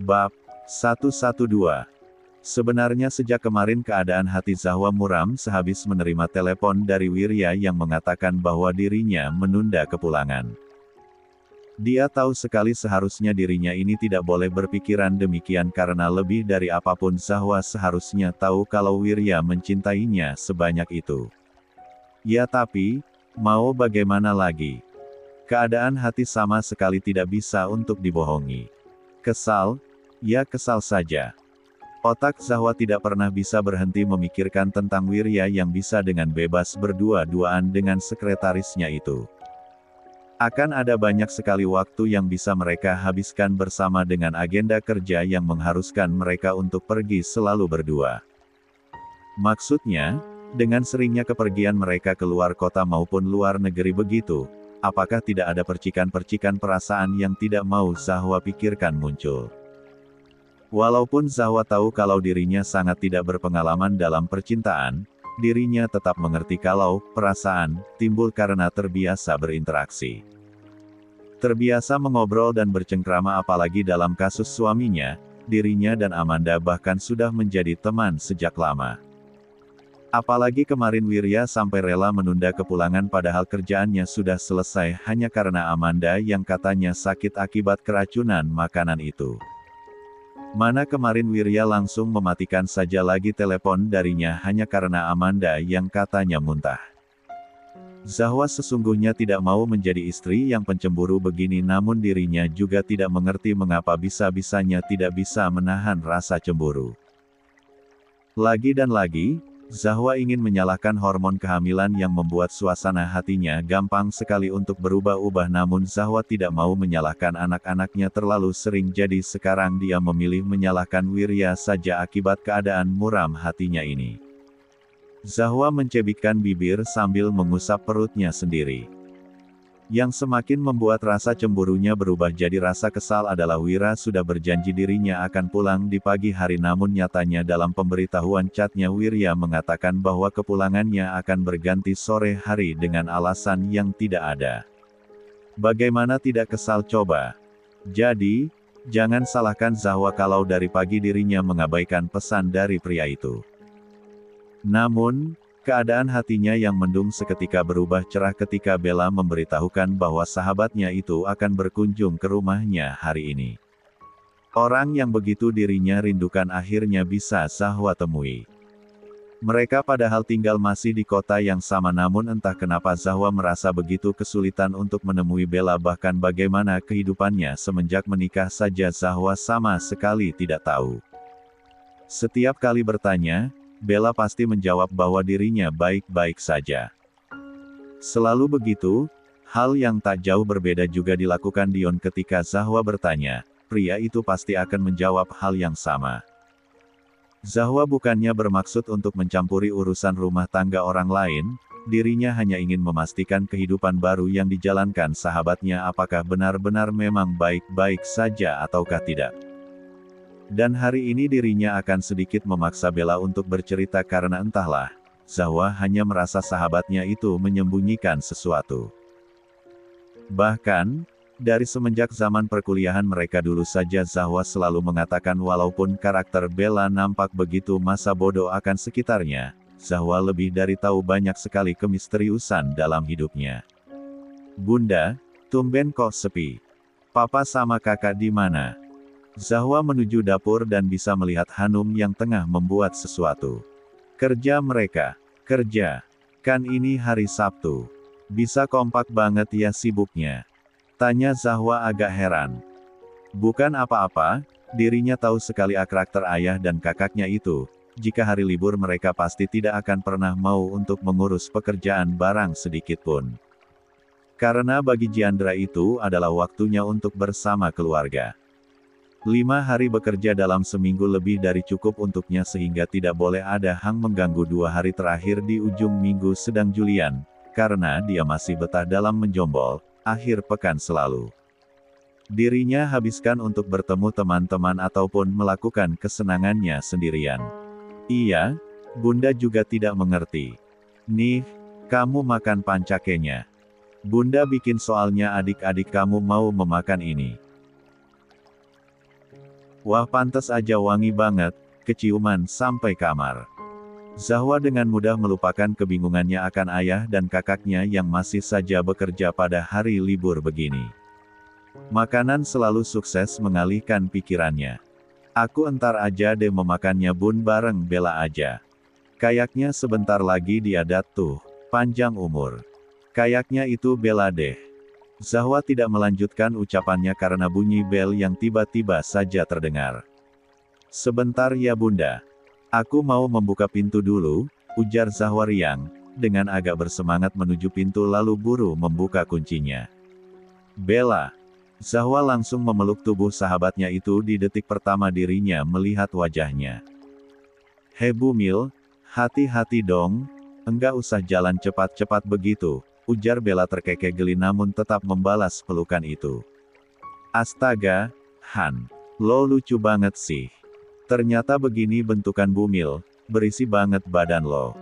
Bab 112. Sebenarnya sejak kemarin keadaan hati Zahwa muram sehabis menerima telepon dari Wirya yang mengatakan bahwa dirinya menunda kepulangan. Dia tahu sekali seharusnya dirinya ini tidak boleh berpikiran demikian karena lebih dari apapun Zahwa seharusnya tahu kalau Wirya mencintainya sebanyak itu. Ya tapi, mau bagaimana lagi? Keadaan hati sama sekali tidak bisa untuk dibohongi. Kesal? Ya kesal saja. Otak Zahwa tidak pernah bisa berhenti memikirkan tentang Wirya yang bisa dengan bebas berdua-duaan dengan sekretarisnya itu. Akan ada banyak sekali waktu yang bisa mereka habiskan bersama dengan agenda kerja yang mengharuskan mereka untuk pergi selalu berdua. Maksudnya, dengan seringnya kepergian mereka ke luar kota maupun luar negeri begitu, apakah tidak ada percikan-percikan perasaan yang tidak mau Zahwa pikirkan muncul? Walaupun Zahwa tahu kalau dirinya sangat tidak berpengalaman dalam percintaan, dirinya tetap mengerti kalau perasaan timbul karena terbiasa berinteraksi. Terbiasa mengobrol dan bercengkrama apalagi dalam kasus suaminya, dirinya dan Amanda bahkan sudah menjadi teman sejak lama. Apalagi kemarin Wirya sampai rela menunda kepulangan padahal kerjaannya sudah selesai hanya karena Amanda yang katanya sakit akibat keracunan makanan itu. Mana kemarin Wirya langsung mematikan saja lagi telepon darinya hanya karena Amanda yang katanya muntah. Zahwa sesungguhnya tidak mau menjadi istri yang pencemburu begini namun dirinya juga tidak mengerti mengapa bisa-bisanya tidak bisa menahan rasa cemburu. Lagi dan lagi, Zahwa ingin menyalahkan hormon kehamilan yang membuat suasana hatinya gampang sekali untuk berubah-ubah namun Zahwa tidak mau menyalahkan anak-anaknya terlalu sering jadi sekarang dia memilih menyalahkan Wirya saja akibat keadaan muram hatinya ini. Zahwa mencebikkan bibir sambil mengusap perutnya sendiri. Yang semakin membuat rasa cemburunya berubah jadi rasa kesal adalah Wira sudah berjanji dirinya akan pulang di pagi hari namun nyatanya dalam pemberitahuan chatnya Wirya mengatakan bahwa kepulangannya akan berganti sore hari dengan alasan yang tidak ada. Bagaimana tidak kesal coba? Jadi, jangan salahkan Zahwa kalau dari pagi dirinya mengabaikan pesan dari pria itu. Namun, keadaan hatinya yang mendung seketika berubah cerah ketika Bella memberitahukan bahwa sahabatnya itu akan berkunjung ke rumahnya hari ini. Orang yang begitu dirinya rindukan akhirnya bisa Zahwa temui. Mereka padahal tinggal masih di kota yang sama namun entah kenapa Zahwa merasa begitu kesulitan untuk menemui Bella bahkan bagaimana kehidupannya semenjak menikah saja Zahwa sama sekali tidak tahu. Setiap kali bertanya, Bella pasti menjawab bahwa dirinya baik-baik saja. Selalu begitu, hal yang tak jauh berbeda juga dilakukan Dion ketika Zahwa bertanya, pria itu pasti akan menjawab hal yang sama. Zahwa bukannya bermaksud untuk mencampuri urusan rumah tangga orang lain, dirinya hanya ingin memastikan kehidupan baru yang dijalankan sahabatnya apakah benar-benar memang baik-baik saja ataukah tidak. Dan hari ini dirinya akan sedikit memaksa Bella untuk bercerita karena entahlah, Zahwa hanya merasa sahabatnya itu menyembunyikan sesuatu. Bahkan, dari semenjak zaman perkuliahan mereka dulu saja Zahwa selalu mengatakan walaupun karakter Bella nampak begitu masa bodoh akan sekitarnya, Zahwa lebih dari tahu banyak sekali kemisteriusan dalam hidupnya. Bunda, tumben kok sepi. Papa sama kakak di mana? Zahwa menuju dapur dan bisa melihat Hanum yang tengah membuat sesuatu. Kerja mereka. Kerja. Kan ini hari Sabtu. Bisa kompak banget ya sibuknya. Tanya Zahwa agak heran. Bukan apa-apa, dirinya tahu sekali karakter ayah dan kakaknya itu. Jika hari libur mereka pasti tidak akan pernah mau untuk mengurus pekerjaan barang sedikit pun. Karena bagi Jiandra itu adalah waktunya untuk bersama keluarga. 5 hari bekerja dalam seminggu lebih dari cukup untuknya sehingga tidak boleh ada hang mengganggu 2 hari terakhir di ujung minggu sedang Julian, karena dia masih betah dalam menjombol, akhir pekan selalu. Dirinya habiskan untuk bertemu teman-teman ataupun melakukan kesenangannya sendirian. Iya, Bunda juga tidak mengerti. Nih, kamu makan pancakenya. Bunda bikin soalnya adik-adik kamu mau memakan ini. Wah, pantas aja wangi banget, keciuman sampai kamar. Zahwa dengan mudah melupakan kebingungannya akan ayah dan kakaknya yang masih saja bekerja pada hari libur begini. Makanan selalu sukses mengalihkan pikirannya. Aku entar aja deh memakannya bun bareng Bella aja. Kayaknya sebentar lagi dia tuh, panjang umur. Kayaknya itu Bella deh. Zahwa tidak melanjutkan ucapannya karena bunyi bel yang tiba-tiba saja terdengar. Sebentar ya bunda. Aku mau membuka pintu dulu, ujar Zahwa riang, dengan agak bersemangat menuju pintu lalu buru membuka kuncinya. Bella. Zahwa langsung memeluk tubuh sahabatnya itu di detik pertama dirinya melihat wajahnya. Hei Bumil, hati-hati dong, enggak usah jalan cepat-cepat begitu, ujar Bella terkekeh geli namun tetap membalas pelukan itu. Astaga, Han, lo lucu banget sih. Ternyata begini bentukan Bumil, berisi banget badan lo.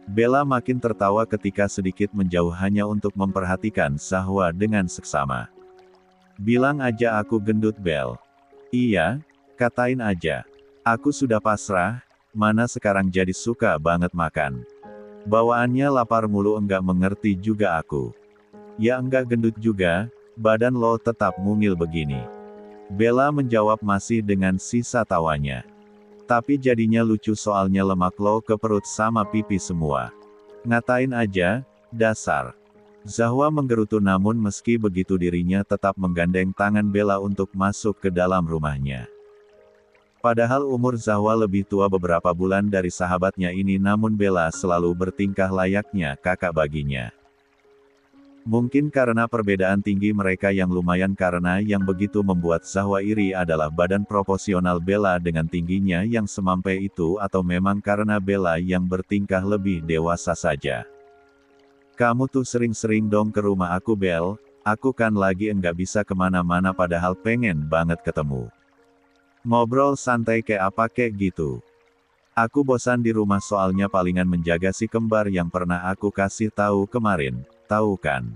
Bella makin tertawa ketika sedikit menjauh hanya untuk memperhatikan Zahwa dengan seksama. Bilang aja aku gendut Bel. Iya, katain aja. Aku sudah pasrah, mana sekarang jadi suka banget makan. Bawaannya lapar mulu enggak mengerti juga aku. Ya enggak gendut juga, badan lo tetap mungil begini. Bella menjawab masih dengan sisa tawanya. Tapi jadinya lucu soalnya lemak lo ke perut sama pipi semua. Ngatain aja, dasar. Zahwa menggerutu namun meski begitu dirinya tetap menggandeng tangan Bella untuk masuk ke dalam rumahnya. Padahal umur Zahwa lebih tua beberapa bulan dari sahabatnya ini namun Bella selalu bertingkah layaknya kakak baginya. Mungkin karena perbedaan tinggi mereka yang lumayan karena yang begitu membuat Zahwa iri adalah badan proporsional Bella dengan tingginya yang semampai itu atau memang karena Bella yang bertingkah lebih dewasa saja. Kamu tuh sering-sering dong ke rumah aku Bel, aku kan lagi enggak bisa kemana-mana padahal pengen banget ketemu. Ngobrol santai kayak apa kayak gitu. Aku bosan di rumah soalnya palingan menjaga si kembar yang pernah aku kasih tahu kemarin, tahu kan?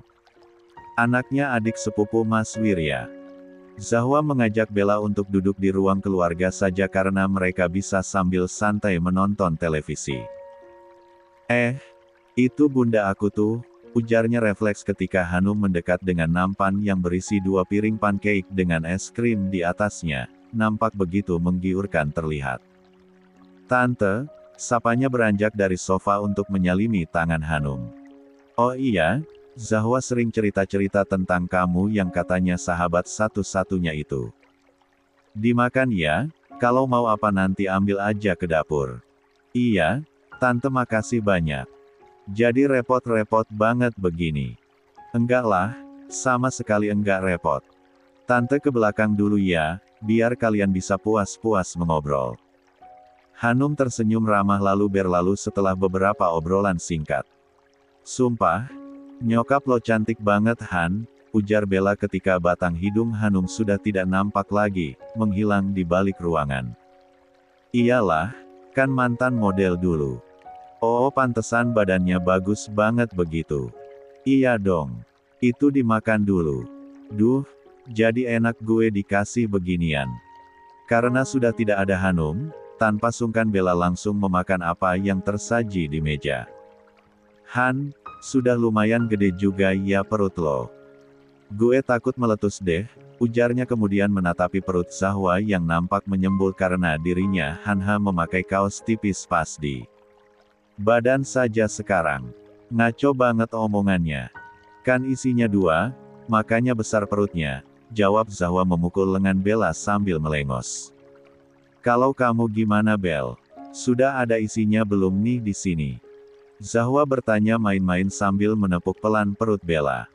Anaknya adik sepupu Mas Wirya. Zahwa mengajak Bella untuk duduk di ruang keluarga saja karena mereka bisa sambil santai menonton televisi. Itu bunda aku tuh, ujarnya refleks ketika Hanum mendekat dengan nampan yang berisi 2 piring pancake dengan es krim di atasnya, nampak begitu menggiurkan terlihat. Tante, sapanya beranjak dari sofa untuk menyalimi tangan Hanum. Oh iya, Zahwa sering cerita-cerita tentang kamu yang katanya sahabat satu-satunya itu. Dimakan ya, kalau mau apa nanti ambil aja ke dapur. Iya, tante makasih banyak. Jadi repot-repot banget begini. Enggak lah, sama sekali enggak repot. Tante ke belakang dulu ya, biar kalian bisa puas-puas mengobrol. Hanum tersenyum ramah lalu berlalu setelah beberapa obrolan singkat. Sumpah, nyokap lo cantik banget Han, ujar Bella ketika batang hidung Hanum sudah tidak nampak lagi, menghilang di balik ruangan. Iyalah, kan mantan model dulu. Oh pantesan badannya bagus banget begitu. Iya dong. Itu dimakan dulu. Duh, jadi enak gue dikasih beginian. Karena sudah tidak ada Hanum, tanpa sungkan Bella langsung memakan apa yang tersaji di meja. Han, sudah lumayan gede juga ya perut lo. Gue takut meletus deh, ujarnya kemudian menatapi perut Zahwa yang nampak menyembul karena dirinya Hanha memakai kaos tipis pas di badan saja sekarang. Ngaco banget omongannya. Kan isinya 2, makanya besar perutnya, jawab Zahwa memukul lengan Bella sambil melengos. Kalau kamu gimana Bel? Sudah ada isinya belum nih di sini? Zahwa bertanya main-main sambil menepuk pelan perut Bella.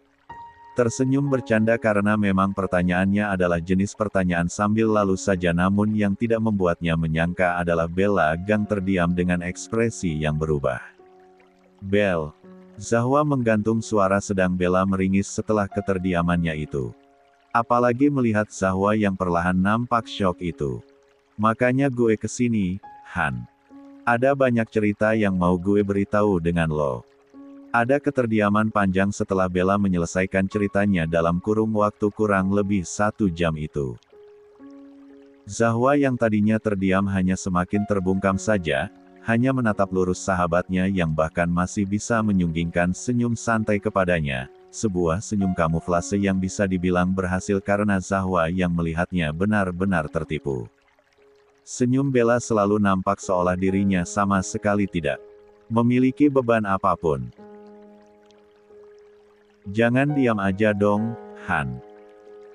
Tersenyum bercanda karena memang pertanyaannya adalah jenis pertanyaan sambil lalu saja namun yang tidak membuatnya menyangka adalah Bella gang terdiam dengan ekspresi yang berubah. Bel. Zahwa menggantung suara sedang Bella meringis setelah keterdiamannya itu. Apalagi melihat Zahwa yang perlahan nampak syok itu. Makanya gue kesini, Han. Ada banyak cerita yang mau gue beritahu dengan lo. Ada keterdiaman panjang setelah Bella menyelesaikan ceritanya dalam kurung waktu kurang lebih 1 jam itu. Zahwa yang tadinya terdiam hanya semakin terbungkam saja, hanya menatap lurus sahabatnya yang bahkan masih bisa menyunggingkan senyum santai kepadanya, sebuah senyum kamuflase yang bisa dibilang berhasil karena Zahwa yang melihatnya benar-benar tertipu. Senyum Bella selalu nampak seolah dirinya sama sekali tidak memiliki beban apapun. Jangan diam aja dong, Han.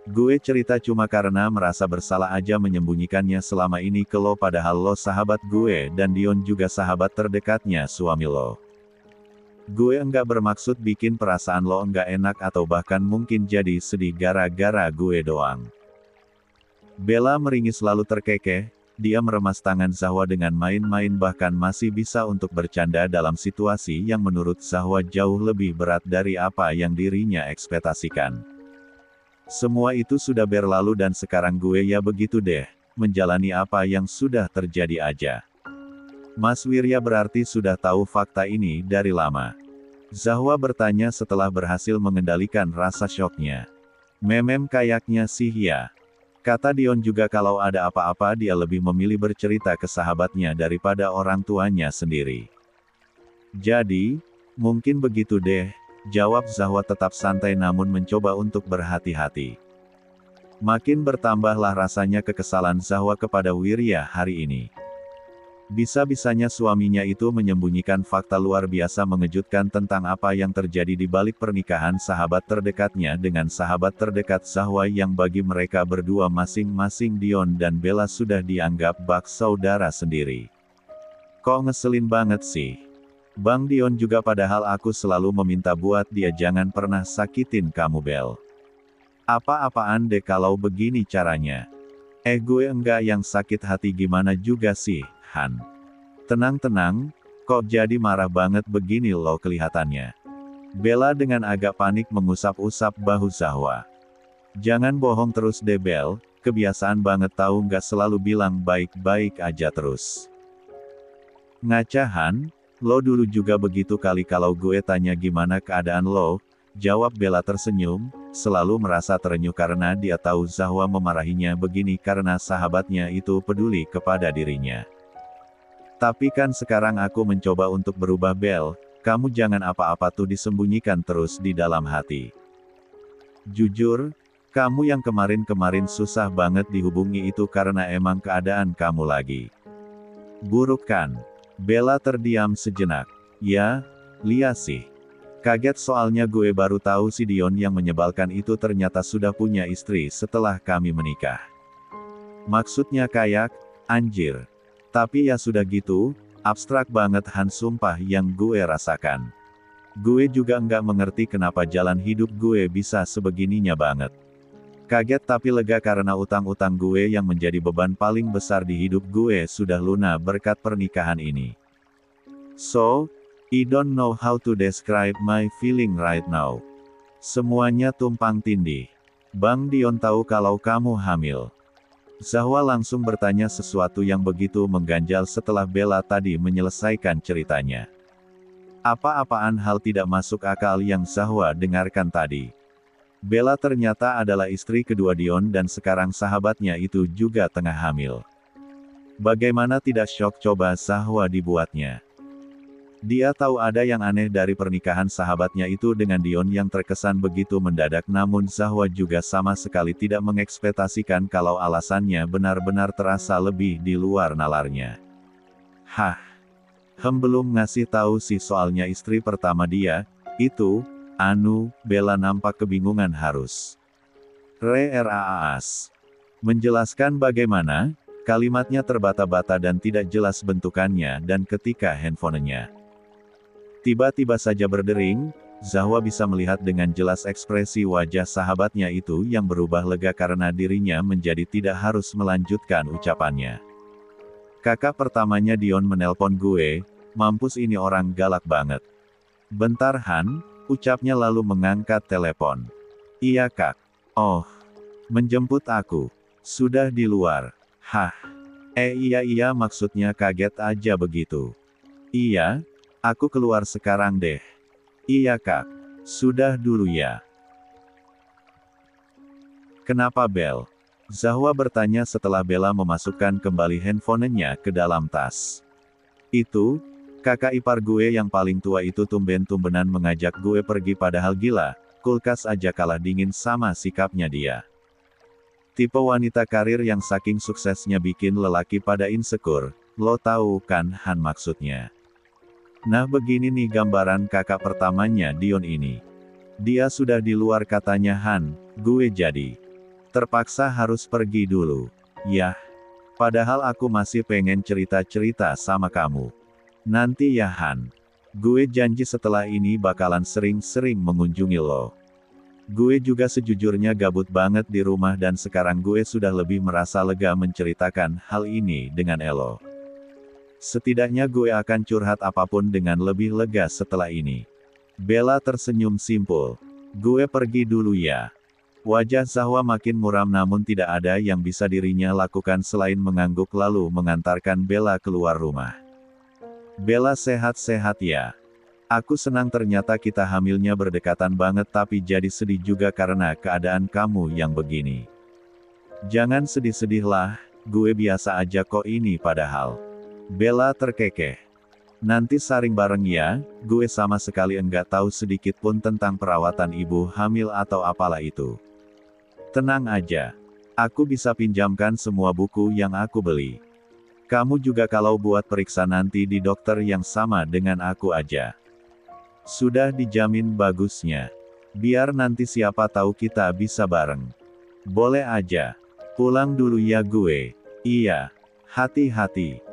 Gue cerita cuma karena merasa bersalah aja menyembunyikannya selama ini ke lo padahal lo sahabat gue dan Dion juga sahabat terdekatnya suami lo. Gue enggak bermaksud bikin perasaan lo enggak enak atau bahkan mungkin jadi sedih gara-gara gue doang. Bella meringis lalu terkekeh. Dia meremas tangan Zahwa dengan main-main bahkan masih bisa untuk bercanda dalam situasi yang menurut Zahwa jauh lebih berat dari apa yang dirinya ekspektasikan. Semua itu sudah berlalu dan sekarang gue ya begitu deh, menjalani apa yang sudah terjadi aja. Mas Wirya berarti sudah tahu fakta ini dari lama. Zahwa bertanya setelah berhasil mengendalikan rasa syoknya. Memem kayaknya sih ya. Kata Dion juga kalau ada apa-apa dia lebih memilih bercerita ke sahabatnya daripada orang tuanya sendiri. Jadi, mungkin begitu deh, jawab Zahwa tetap santai namun mencoba untuk berhati-hati. Makin bertambahlah rasanya kekesalan Zahwa kepada Wirya hari ini. Bisa-bisanya suaminya itu menyembunyikan fakta luar biasa mengejutkan tentang apa yang terjadi di balik pernikahan sahabat terdekatnya dengan sahabat terdekat Zahwa yang bagi mereka berdua masing-masing Dion dan Bella sudah dianggap bak saudara sendiri. Kok ngeselin banget sih? Bang Dion juga padahal aku selalu meminta buat dia jangan pernah sakitin kamu Bel. Apa-apaan deh kalau begini caranya. Gue enggak yang sakit hati gimana juga sih. Han. Tenang-tenang, kok jadi marah banget begini lo kelihatannya. Bella dengan agak panik mengusap-usap bahu Zahwa. Jangan bohong terus deh Bel, kebiasaan banget tahu nggak selalu bilang baik-baik aja terus. Ngaca Han, lo dulu juga begitu kali kalau gue tanya gimana keadaan lo, jawab Bella tersenyum, selalu merasa terenyuh karena dia tahu Zahwa memarahinya begini karena sahabatnya itu peduli kepada dirinya. Tapi kan sekarang aku mencoba untuk berubah Bel, kamu jangan apa-apa tuh disembunyikan terus di dalam hati. Jujur, kamu yang kemarin-kemarin susah banget dihubungi itu karena emang keadaan kamu lagi buruk kan? Bella terdiam sejenak. Ya, Lia sih. Kaget soalnya gue baru tahu si Dion yang menyebalkan itu ternyata sudah punya istri setelah kami menikah. Maksudnya kayak, anjir. Tapi ya sudah gitu, abstrak banget Han sumpah yang gue rasakan. Gue juga nggak mengerti kenapa jalan hidup gue bisa sebegininya banget. Kaget tapi lega karena utang-utang gue yang menjadi beban paling besar di hidup gue sudah lunas berkat pernikahan ini. So, I don't know how to describe my feeling right now. Semuanya tumpang tindih. Bang Dion tahu kalau kamu hamil. Zahwa langsung bertanya sesuatu yang begitu mengganjal setelah Bella tadi menyelesaikan ceritanya. Apa-apaan hal tidak masuk akal yang Zahwa dengarkan tadi. Bella ternyata adalah istri kedua Dion dan sekarang sahabatnya itu juga tengah hamil. Bagaimana tidak syok coba Zahwa dibuatnya. Dia tahu ada yang aneh dari pernikahan sahabatnya itu dengan Dion yang terkesan begitu mendadak namun Zahwa juga sama sekali tidak mengekspektasikan kalau alasannya benar-benar terasa lebih di luar nalarnya. Hah? Belum ngasih tahu sih soalnya istri pertama dia, itu, Bella nampak kebingungan harus. Raas. Menjelaskan bagaimana, kalimatnya terbata-bata dan tidak jelas bentukannya dan ketika handphonenya tiba-tiba saja berdering, Zahwa bisa melihat dengan jelas ekspresi wajah sahabatnya itu yang berubah lega karena dirinya menjadi tidak harus melanjutkan ucapannya. Kakak pertamanya Dion menelpon gue, mampus ini orang galak banget. Bentar Han, ucapnya lalu mengangkat telepon. Iya kak. Oh, menjemput aku. Sudah di luar. Hah. Iya maksudnya kaget aja begitu. Iya. Aku keluar sekarang deh. Iya kak. Sudah dulu ya. Kenapa Bel? Zahwa bertanya setelah Bella memasukkan kembali handphonenya ke dalam tas. Itu, kakak ipar gue yang paling tua itu tumben-tumbenan mengajak gue pergi padahal gila, kulkas aja kalah dingin sama sikapnya dia. Tipe wanita karir yang saking suksesnya bikin lelaki pada insecure, lo tahu kan Han maksudnya. Nah begini nih gambaran kakak pertamanya Dion ini. Dia sudah di luar katanya Han, gue jadi terpaksa harus pergi dulu. Yah, padahal aku masih pengen cerita-cerita sama kamu. Nanti ya Han. Gue janji setelah ini bakalan sering-sering mengunjungi lo. Gue juga sejujurnya gabut banget di rumah dan sekarang gue sudah lebih merasa lega menceritakan hal ini dengan Elo. Setidaknya gue akan curhat apapun dengan lebih lega setelah ini. Bella tersenyum simpul. Gue pergi dulu ya. Wajah Zahwa makin muram namun tidak ada yang bisa dirinya lakukan selain mengangguk lalu mengantarkan Bella keluar rumah. Bella sehat-sehat ya. Aku senang ternyata kita hamilnya berdekatan banget tapi jadi sedih juga karena keadaan kamu yang begini. Jangan sedih-sedihlah, gue biasa aja kok ini padahal. Bella terkekeh. Nanti saring bareng ya, gue sama sekali enggak tahu sedikit pun tentang perawatan ibu hamil atau apalah itu. Tenang aja. Aku bisa pinjamkan semua buku yang aku beli. Kamu juga kalau buat periksa nanti di dokter yang sama dengan aku aja. Sudah dijamin bagusnya. Biar nanti siapa tahu kita bisa bareng. Boleh aja. Pulang dulu ya gue. Iya. Hati-hati.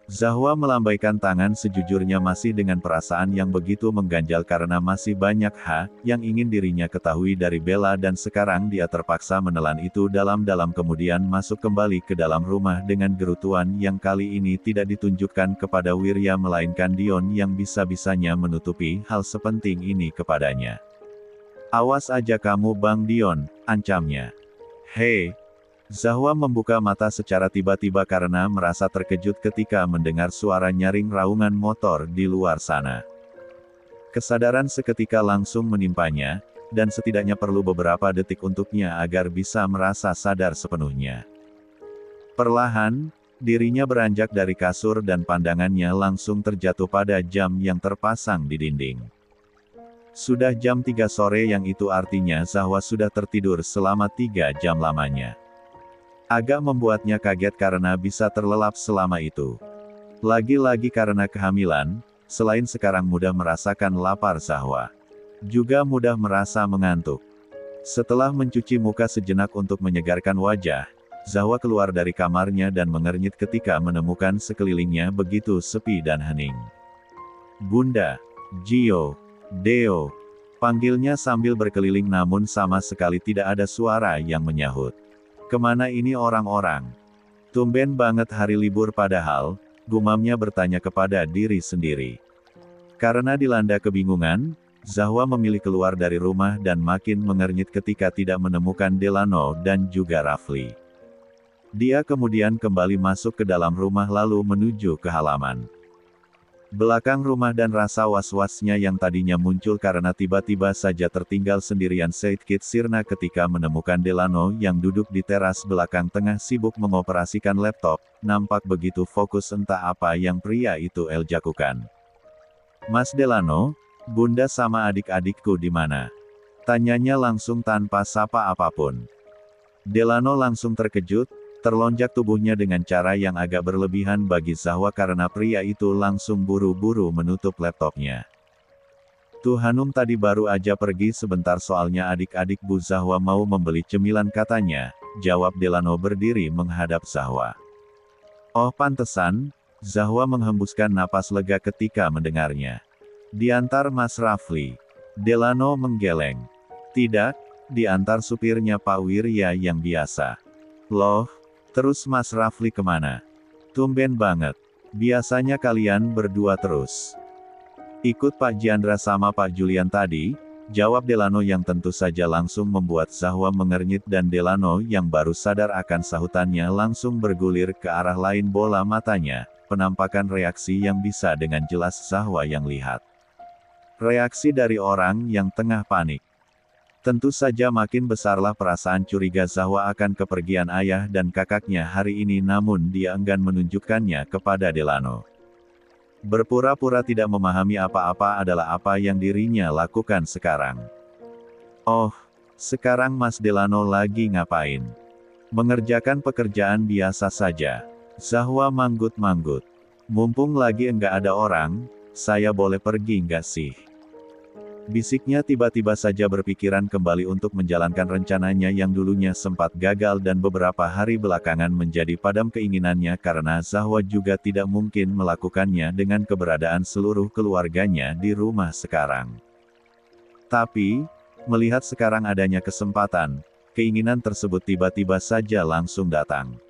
Zahwa melambaikan tangan sejujurnya masih dengan perasaan yang begitu mengganjal karena masih banyak hal yang ingin dirinya ketahui dari Bella dan sekarang dia terpaksa menelan itu dalam-dalam kemudian masuk kembali ke dalam rumah dengan gerutuan yang kali ini tidak ditunjukkan kepada Wirya melainkan Dion yang bisa-bisanya menutupi hal sepenting ini kepadanya. Awas aja kamu Bang Dion, ancamnya. Hei. Zahwa membuka mata secara tiba-tiba karena merasa terkejut ketika mendengar suara nyaring raungan motor di luar sana. Kesadaran seketika langsung menimpanya, dan setidaknya perlu beberapa detik untuknya agar bisa merasa sadar sepenuhnya. Perlahan, dirinya beranjak dari kasur dan pandangannya langsung terjatuh pada jam yang terpasang di dinding. Sudah jam 3 sore yang itu artinya Zahwa sudah tertidur selama 3 jam lamanya. Agak membuatnya kaget karena bisa terlelap selama itu. Lagi-lagi karena kehamilan, selain sekarang mudah merasakan lapar Zahwa, juga mudah merasa mengantuk. Setelah mencuci muka sejenak untuk menyegarkan wajah, Zahwa keluar dari kamarnya dan mengernyit ketika menemukan sekelilingnya begitu sepi dan hening. Bunda, Gio, Deo, panggilnya sambil berkeliling namun sama sekali tidak ada suara yang menyahut. Kemana ini orang-orang? Tumben banget hari libur padahal, gumamnya bertanya kepada diri sendiri. Karena dilanda kebingungan, Zahwa memilih keluar dari rumah dan makin mengernyit ketika tidak menemukan Delano dan juga Rafli. Dia kemudian kembali masuk ke dalam rumah lalu menuju ke halaman belakang rumah dan rasa was-wasnya yang tadinya muncul karena tiba-tiba saja tertinggal sendirian Saidkit Sirna ketika menemukan Delano yang duduk di teras belakang tengah sibuk mengoperasikan laptop, nampak begitu fokus entah apa yang pria itu lakukan. Mas Delano, Bunda sama adik-adikku di mana? Tanyanya langsung tanpa sapa apapun. Delano langsung terkejut, terlonjak tubuhnya dengan cara yang agak berlebihan bagi Zahwa karena pria itu langsung buru-buru menutup laptopnya. Tuh Hanum tadi baru aja pergi sebentar soalnya adik-adik Bu Zahwa mau membeli cemilan katanya, jawab Delano berdiri menghadap Zahwa. Oh pantesan, Zahwa menghembuskan napas lega ketika mendengarnya. Diantar Mas Rafli. Delano menggeleng. Tidak, diantar supirnya Pak Wirya yang biasa. Loh? Terus Mas Rafli kemana? Tumben banget. Biasanya kalian berdua terus. Ikut Pak Jandra sama Pak Julian tadi, jawab Delano yang tentu saja langsung membuat Zahwa mengernyit dan Delano yang baru sadar akan sahutannya langsung bergulir ke arah lain bola matanya, penampakan reaksi yang bisa dengan jelas Zahwa yang lihat. Reaksi dari orang yang tengah panik. Tentu saja makin besarlah perasaan curiga Zahwa akan kepergian ayah dan kakaknya hari ini, namun dia enggan menunjukkannya kepada Delano. Berpura-pura tidak memahami apa-apa adalah apa yang dirinya lakukan sekarang. Oh, sekarang Mas Delano lagi ngapain? Mengerjakan pekerjaan biasa saja. Zahwa manggut-manggut. Mumpung lagi enggak ada orang, saya boleh pergi enggak sih? Bisiknya tiba-tiba saja berpikiran kembali untuk menjalankan rencananya yang dulunya sempat gagal dan beberapa hari belakangan menjadi padam keinginannya karena Zahwa juga tidak mungkin melakukannya dengan keberadaan seluruh keluarganya di rumah sekarang. Tapi, melihat sekarang adanya kesempatan, keinginan tersebut tiba-tiba saja langsung datang.